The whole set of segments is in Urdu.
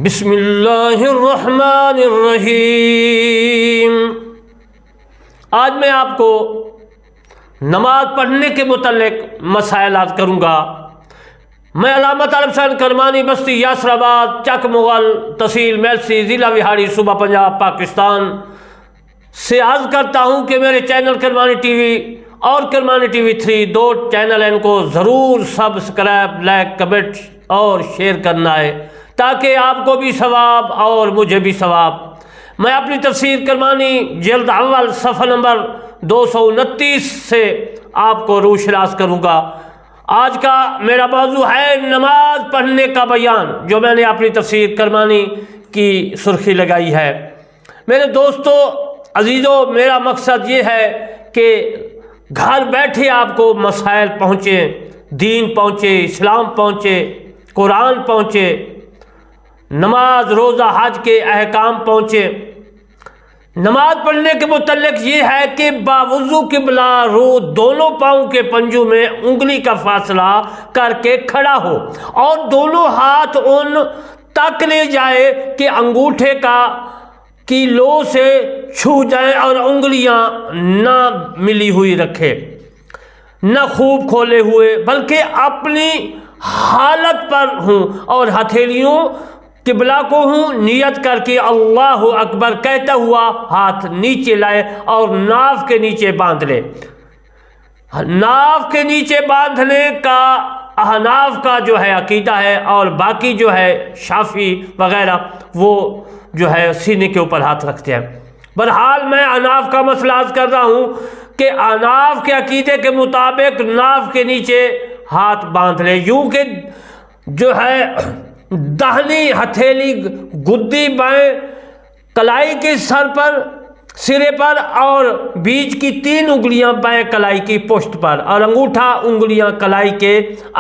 بسم اللہ الرحمن الرحیم۔ آج میں آپ کو نماز پڑھنے کے متعلق مسائل عرض کروں گا۔ میں علامہ طالب حسین کرمانی، بستی یاسر آباد، چک مغل، تحصیل میلسی، ضلع وہاڑی، صوبہ پنجاب، پاکستان سے عرض کرتا ہوں کہ میرے چینل کرمانی ٹی وی اور کرمانی ٹی وی 3 دو چینل ان کو ضرور سبسکرائب، لائک، کمنٹ اور شیئر کرنا ہے تاکہ آپ کو بھی ثواب اور مجھے بھی ثواب۔ میں اپنی تفسیر کرمانی جلد اول صفحہ نمبر 229 سے آپ کو روح شناس کروں گا۔ آج کا میرا موضوع ہے نماز پڑھنے کا بیان، جو میں نے اپنی تفسیر کرمانی کی سرخی لگائی ہے۔ میرے دوستو عزیزو، میرا مقصد یہ ہے کہ گھر بیٹھے آپ کو مسائل پہنچے، دین پہنچے، اسلام پہنچے، قرآن پہنچے، نماز، روزہ، حج کے احکام پہنچے۔ نماز پڑھنے کے متعلق یہ ہے کہ باوضو قبلہ رو دونوں پاؤں کے پنجوں میں انگلی کا فاصلہ کر کے کھڑا ہو اور دونوں ہاتھ ان تک لے جائے کہ انگوٹھے کی لو سے چھو جائیں اور انگلیاں نہ ملی ہوئی رکھے، نہ خوب کھولے ہوئے، بلکہ اپنی حالت پر ہوں اور ہتھیلیوں قبلہ کو ہوں۔ نیت کر کے اللہ اکبر کہتا ہوا ہاتھ نیچے لائے اور ناف کے نیچے باندھ لے۔ ناف کے نیچے باندھنے کا احناف کا جو ہے عقیدہ ہے، اور باقی جو ہے شافعی وغیرہ وہ جو ہے سینے کے اوپر ہاتھ رکھتے ہیں۔ بہرحال میں احناف کا مسئلہ عرض کر رہا ہوں کہ احناف کے عقیدے کے مطابق ناف کے نیچے ہاتھ باندھ لے، یوں کہ جو ہے داہنی ہتھیلی گدی بائیں کلائی کے سرے پر اور بیچ کی 3 انگلیاں بائیں کلائی کی پشت پر، اور انگوٹھا انگلیاں کلائی کے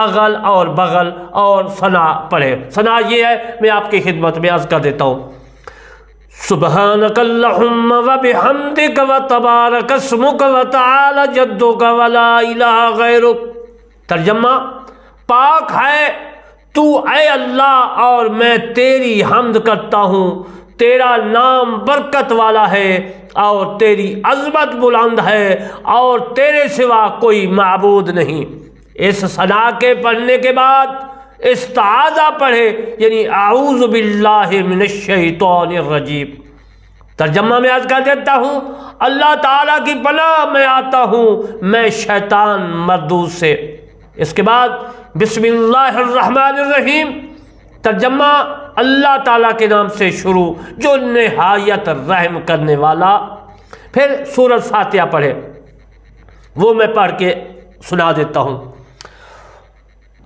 اغل اور بغل، اور ثنا پڑھے۔ ثنا یہ ہے، میں آپ کی خدمت میں عرض کر دیتا ہوں: سبحانک اللہم و بحمدک و تبارک اسمک و تعالی جدک و لا الہ غیرک۔ ترجمہ: پاک ہے تو اے اللہ، اور میں تیری حمد کرتا ہوں، تیرا نام برکت والا ہے اور تیری عظمت بلند ہے، اور تیرے سوا کوئی معبود نہیں۔ اس ثنا کے پڑھنے کے بعد استعاذہ پڑھے، یعنی اعوذ باللہ من الشیطان الرجیم۔ ترجمہ میں عرض کر دیتا ہوں: اللہ تعالیٰ کی پناہ میں آتا ہوں میں شیطان مردود سے۔ اس کے بعد بسم اللہ الرحمن الرحیم۔ ترجمہ: اللہ تعالیٰ کے نام سے شروع جو نہایت رحم کرنے والا۔ پھر سورۃ فاتحہ پڑھے، وہ میں پڑھ کے سنا دیتا ہوں: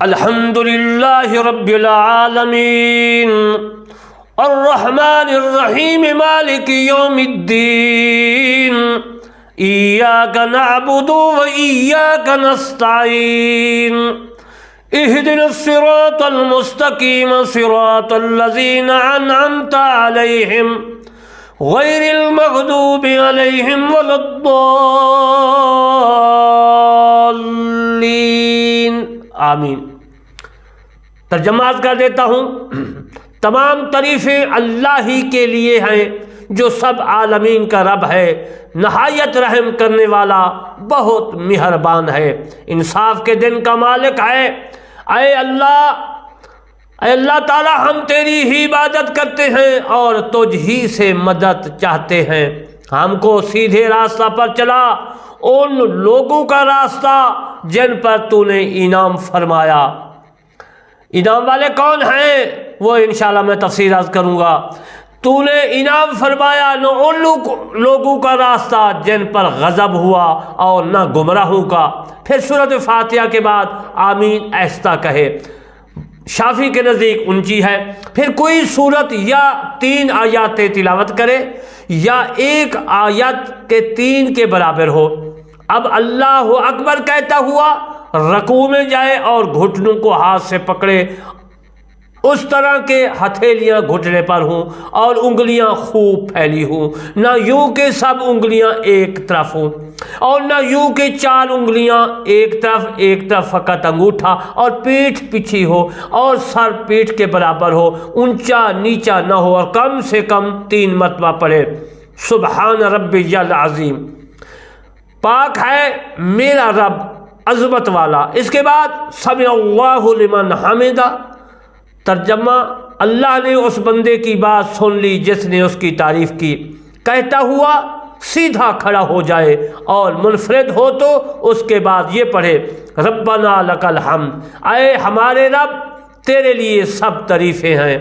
الحمدللہ رب العالمین الرحمن الرحیم مالک یوم الدین ایاک نعبد و ایاک نستعین اہدنا الصراط المستقیم صراط الذین انعمت علیہم غیر المغضوب علیہم ولا الضالین آمین۔ ترجمہ کر دیتا ہوں: تمام تعریفیں اللہ ہی کے لیے ہیں جو سب عالمین کا رب ہے، نہایت رحم کرنے والا، بہت مہربان ہے، انصاف کے دن کا مالک ہے۔ اے اللہ تعالی، ہم تیری ہی عبادت کرتے ہیں اور تجھ ہی سے مدد چاہتے ہیں۔ ہم کو سیدھے راستہ پر چلا، ان لوگوں کا راستہ جن پر تو نے انعام فرمایا۔ انعام والے کون ہیں وہ انشاءاللہ میں تفصیل عرض کروں گا۔ تو نے انعام فرمایا نہ ان لوگوں کا راستہ جن پر غضب ہوا، اور نہ گمراہوں کا۔ پھر سورۃ فاتحہ کے بعد آمین آہستہ کہے۔ شافعی کے نزدیک اونچی ہے۔ پھر کوئی سورت یا 3 آیات تلاوت کرے یا 1 آیت کے 3 کے برابر ہو۔ اب اللہ اکبر کہتا ہوا رکوع میں جائے اور گھٹنوں کو ہاتھ سے پکڑے، اس طرح کے ہتھیلیاں گھٹنے پر ہوں اور انگلیاں خوب پھیلی ہوں، نہ یوں کہ سب انگلیاں ایک طرف ہوں اور نہ یوں کہ 4 انگلیاں ایک طرف فقط انگوٹھا اور پیٹھ پیچھی ہو اور سر پیٹھ کے برابر ہو، اونچا نیچا نہ ہو، اور کم سے کم 3 مرتبہ پڑھے سبحان ربی العظیم، پاک ہے میرا رب عظمت والا۔ اس کے بعد سمع اللہ لمن حمدہ، ترجمہ اللہ نے اس بندے کی بات سن لی جس نے اس کی تعریف کی، کہتا ہوا سیدھا کھڑا ہو جائے اور منفرد ہو تو اس کے بعد یہ پڑھے ربنا لک الحمد، اے ہمارے رب تیرے لیے سب تعریفیں ہیں،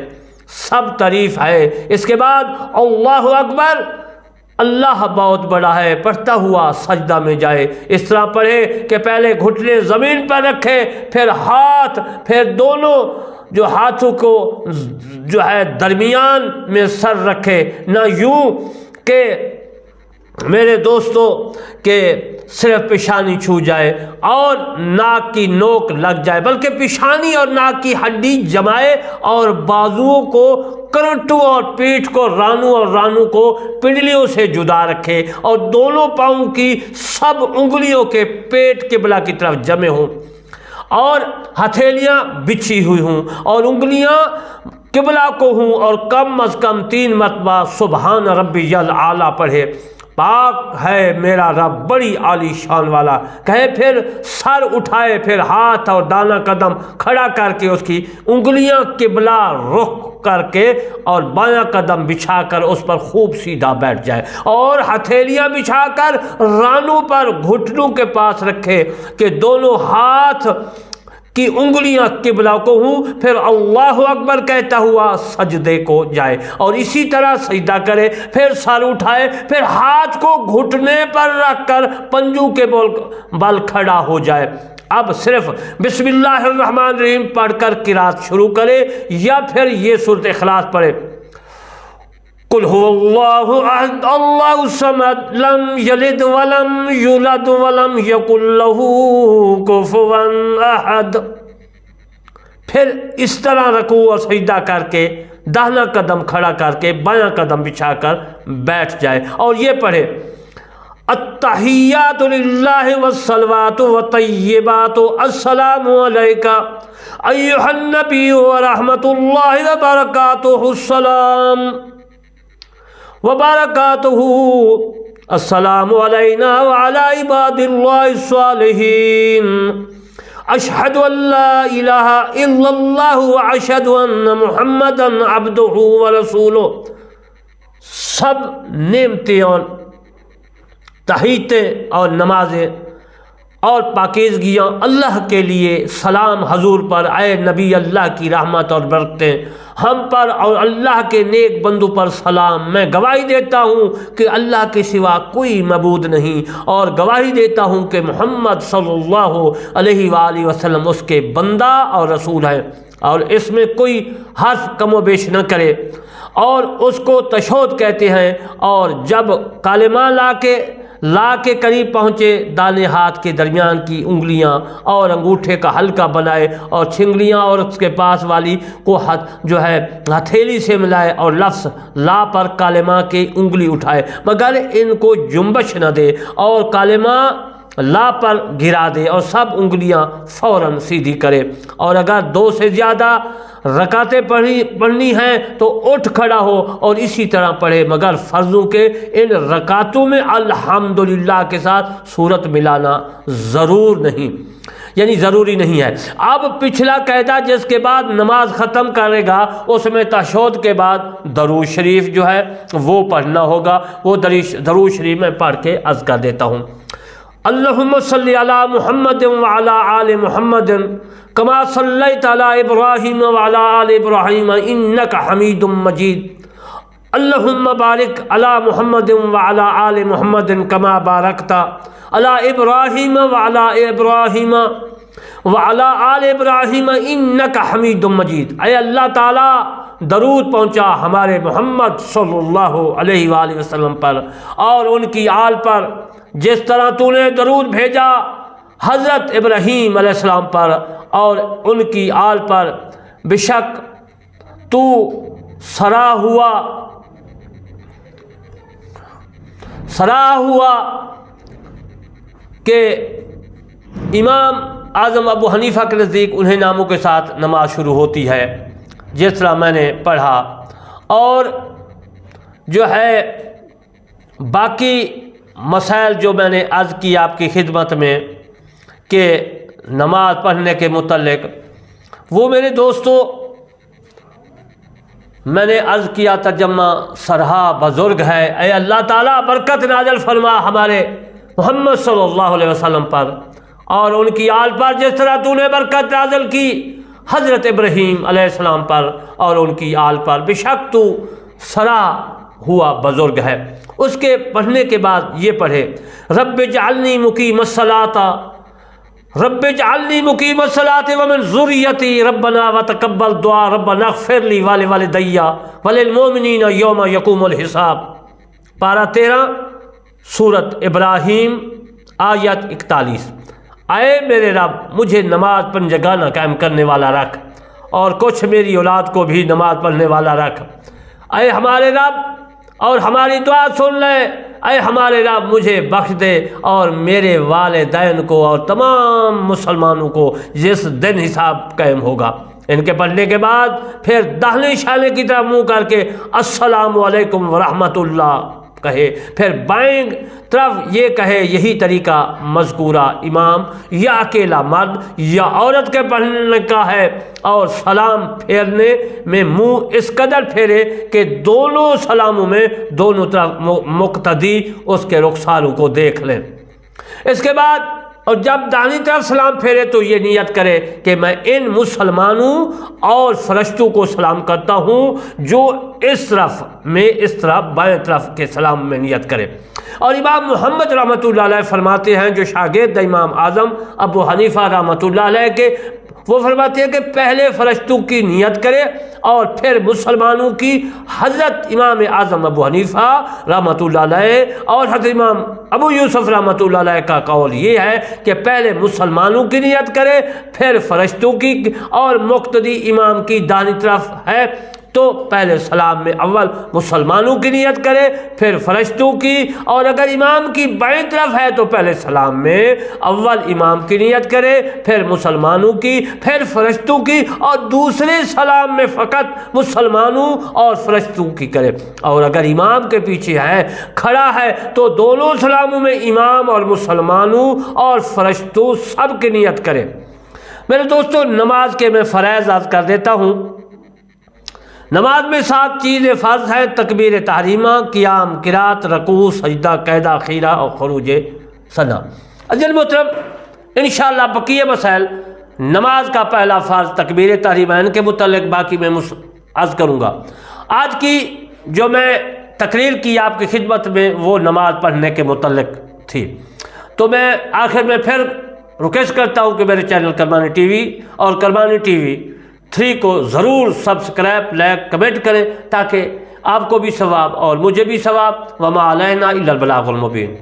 سب تعریف ہے۔ اس کے بعد اللہ اکبر، اللہ بہت بڑا ہے، پڑھتا ہوا سجدہ میں جائے۔ اس طرح پڑھے کہ پہلے گھٹنے زمین پر رکھے، پھر ہاتھ، پھر دونوں جو ہاتھوں کو جو ہے درمیان میں سر رکھے، نہ یوں کہ میرے دوستوں کہ صرف پیشانی چھو جائے اور ناک کی نوک لگ جائے، بلکہ پیشانی اور ناک کی ہڈی جمائے اور بازوؤں کو کرٹو اور پیٹھ کو رانو اور رانو کو پنڈلیوں سے جدا رکھے اور دونوں پاؤں کی سب انگلیوں کے پیٹ قبلہ کی طرف جمے ہوں اور ہتھیلیاں بچھی ہوئی ہوں اور انگلیاں قبلہ کو ہوں اور کم از کم 3 مرتبہ سبحان ربی الاعلیٰ پڑھے، پاک ہے میرا رب بڑی عالی شان والا کہے، پھر سر اٹھائے، پھر ہاتھ اور دانہ قدم کھڑا کر کے اس کی انگلیاں قبلہ رخ کر کے اور بایاں قدم بچھا کر اس پر خوب سیدھا بیٹھ جائے اور ہتھیلیاں بچھا کر رانوں پر گھٹنوں کے پاس رکھے کہ دونوں ہاتھ کی انگلیاں قبلہ کو ہوں، پھر اللہ اکبر کہتا ہوا سجدے کو جائے اور اسی طرح سجدہ کرے، پھر سر اٹھائے، پھر ہاتھ کو گھٹنے پر رکھ کر پنجوں کے بل کھڑا ہو جائے۔ اب صرف بسم اللہ الرحمن الرحیم پڑھ کر قرات شروع کرے یا پھر یہ سورۃ اخلاص پڑھے، قل هو اللہ احد اللہ الصمد لم یلد ولم یولد ولم یکن له کفوا احد، پھر اس طرح رکوع اور سجدہ کر کے داہنا قدم کھڑا کر کے بایاں قدم بچھا کر بیٹھ جائے اور یہ پڑھے التحیات للہ والصلوات والطیبات السلام علیک ایھا النبی ورحمۃ اللہ وبرکاتہ السلام وبرکاتہ السلام علینا وعلی عباد اللہ الصالحین اشہد ان لا الہ الا اللہ واشہد ان محمدا عبدہ ورسولہ۔ سب نعمتیں اور تحیتیں اور نمازیں اور پاکیزگیاں اللہ کے لیے، سلام حضور پر، اے نبی اللہ کی رحمت اور برکتیں ہم پر اور اللہ کے نیک بندوں پر سلام۔ میں گواہی دیتا ہوں کہ اللہ کے سوا کوئی معبود نہیں اور گواہی دیتا ہوں کہ محمد صلی اللہ علیہ وآلہ وسلم اس کے بندہ اور رسول ہیں اور اس میں کوئی حرف کم و بیش نہ کرے، اور اس کو تشہد کہتے ہیں۔ اور جب کلمہ لا کے قریب پہنچے، دانے ہاتھ کے درمیان کی انگلیاں اور انگوٹھے کا حلقہ بنائے اور چھنگلیاں اور اس کے پاس والی کو جو ہے ہتھیلی سے ملائے اور لفظ لا پر کلمہ کی انگلی اٹھائے، مگر ان کو جنبش نہ دے اور کلمہ لا پر گرا دے اور سب انگلیاں فوراً سیدھی کرے۔ اور اگر 2 سے زیادہ رکعتیں پڑھنی ہیں تو اٹھ کھڑا ہو اور اسی طرح پڑھے، مگر فرضوں کے ان رکعتوں میں الحمدللہ کے ساتھ سورت ملانا ضروری نہیں ہے۔ اب پچھلا قاعدہ جس کے بعد نماز ختم کرے گا اس میں تشہد کے بعد درود شریف جو ہے وہ پڑھنا ہوگا، وہ درود شریف میں پڑھ کے عرض کر دیتا ہوں۔ اللہم صلی علی محمد وعلی آل محمد کما صلیت علی ابراہیم وعلی آل ابراہیم انک حمید مجید، اللہم بارک علی محمد وعلی آل محمد کما بارکت علی ابراہیم وعلی ابراہیم وعلی آل ابراہیم انک حمید مجید۔ اے اللہ تعالیٰ درود پہنچا ہمارے محمد صلی اللہ علیہ وآلہ وسلم پر اور ان کی آل پر، جس طرح تو نے درود بھیجا حضرت ابراہیم علیہ السلام پر اور ان کی آل پر۔ بے شک تو سرا ہوا کہ امام اعظم ابو حنیفہ کے نزدیک انہیں ناموں کے ساتھ نماز شروع ہوتی ہے، جس طرح میں نے پڑھا۔ اور جو ہے باقی مسائل جو میں نے عرض کی آپ کی خدمت میں کہ نماز پڑھنے کے متعلق، وہ میرے دوستو میں نے عرض کیا ترجمہ سرہا بزرگ ہے۔ اے اللہ تعالیٰ برکت نازل فرما ہمارے محمد صلی اللہ علیہ وسلم پر اور ان کی آل پر، جس طرح تو نے برکت نازل کی حضرت ابراہیم علیہ السلام پر اور ان کی آل پر، بے شک تو سرا ہوا بزرگ ہے۔ اس کے پڑھنے کے بعد یہ پڑھے رب اجعلنی مقیم الصلاۃ ومن ذریتی ربنا وتقبل دعا ربنا اغفر لی ولوالدی وللمؤمنین یوم یقوم الحساب۔ پارہ 13 سورۃ ابراہیم آیت 41۔ اے میرے رب مجھے نماز پنجگانہ قائم کرنے والا رکھ اور کچھ میری اولاد کو بھی نماز پڑھنے والا رکھ۔ اے ہمارے رب اور ہماری دعا سن لے۔ اے ہمارے رب مجھے بخش دے اور میرے والدین کو اور تمام مسلمانوں کو جس دن حساب قائم ہوگا۔ ان کے پڑھنے کے بعد پھر داہنے شانے کی طرف منہ کر کے السلام علیکم ورحمۃ اللہ کہے، پھر بائیں طرف یہ کہے۔ یہی طریقہ مذکورہ امام یا اکیلا مرد یا عورت کے پڑھنے کا ہے، اور سلام پھیرنے میں منہ اس قدر پھیرے کہ دونوں سلاموں میں دونوں طرف مقتدی اس کے رخساروں کو دیکھ لیں۔ اس کے بعد اور جب داہنی طرف سلام پھیرے تو یہ نیت کرے کہ میں ان مسلمانوں اور فرشتوں کو سلام کرتا ہوں جو اس طرف میں اس طرف بائیں طرف کے سلام میں نیت کرے۔ اور امام محمد رحمۃ اللہ علیہ فرماتے ہیں، جو شاگرد امام اعظم ابو حنیفہ رحمۃ اللہ علیہ کے، وہ فرماتے ہیں کہ پہلے فرشتوں کی نیت کرے اور پھر مسلمانوں کی۔ حضرت امام اعظم ابو حنیفہ رحمۃ اللہ علیہ اور حضرت امام ابو یوسف رحمۃ اللہ علیہ کا قول یہ ہے کہ پہلے مسلمانوں کی نیت کرے پھر فرشتوں کی، اور مقتدی امام کی داہنی طرف ہے تو پہلے سلام میں اول مسلمانوں کی نیت کرے پھر فرشتوں کی، اور اگر امام کی بائیں طرف ہے تو پہلے سلام میں اول امام کی نیت کرے پھر مسلمانوں کی پھر فرشتوں کی، اور دوسرے سلام میں فقط مسلمانوں اور فرشتوں کی کرے۔ اور اگر امام کے پیچھے ہے کھڑا ہے تو دونوں سلاموں میں امام اور مسلمانوں اور فرشتوں سب کی نیت کرے۔ میرے دوستو نماز کے میں فرائض عرض کر دیتا ہوں۔ نماز میں 7 چیزیں فرض ہیں: تکبیر تحریمہ، قیام، قرات، رکوع، سجدہ، قاعدہ خیرہ اور خروج ثنا۔ عزیز محترم انشاءاللہ بقیہ مسائل نماز کا پہلا فرض تکبیر تحریمہ، ان کے متعلق باقی میں عرض کروں گا۔ آج کی جو میں تقریر کی آپ کی خدمت میں وہ نماز پڑھنے کے متعلق تھی، تو میں آخر میں پھر ریکویسٹ کرتا ہوں کہ میرے چینل کرمانی ٹی وی اور کرمانی ٹی وی 3 کو ضرور سبسکرائب، لائک، کمنٹ کریں تاکہ آپ کو بھی ثواب اور مجھے بھی ثواب۔ وما علینا الا البلاغ المبین۔